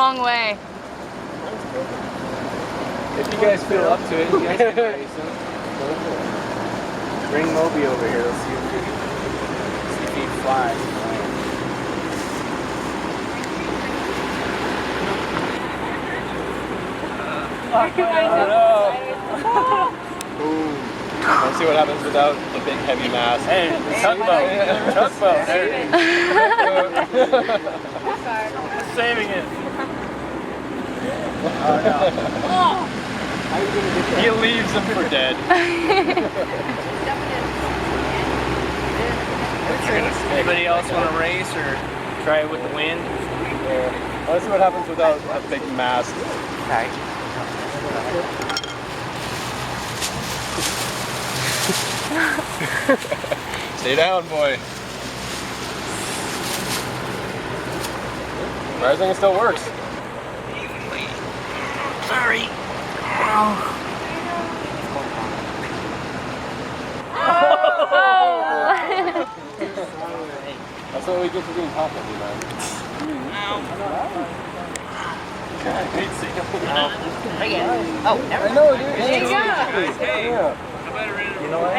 long way. If you guys feel up to it, you guys can race them. Bring Moby over here. Let's see if he flies. Let's see what happens without the big heavy mass. Hey, tugboat. Tugboat. Saving it. Oh no. He leaves them for dead. Anybody else want to race or try it with the wind? Yeah. Let's see what happens without a big mast. Okay. Stay down, boy. I think it still works. Sorry. That's what we get for being confident, man. Oh, never I know, dude. There you go. Yeah. You know what?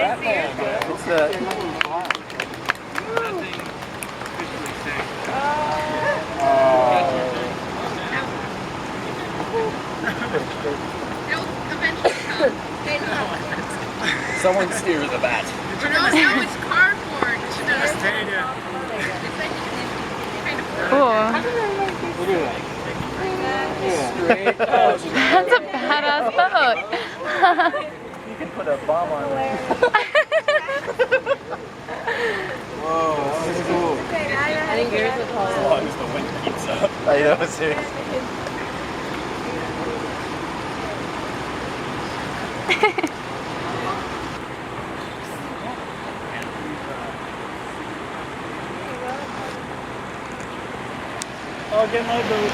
What's that? Someone steer the bat. No, it's cardboard. Cool. Look at that. That's a badass boat. You can put a bomb on there. Whoa, this is cool. I think yours was As long as the wind keeps up. I know, seriously. I'll get my boat.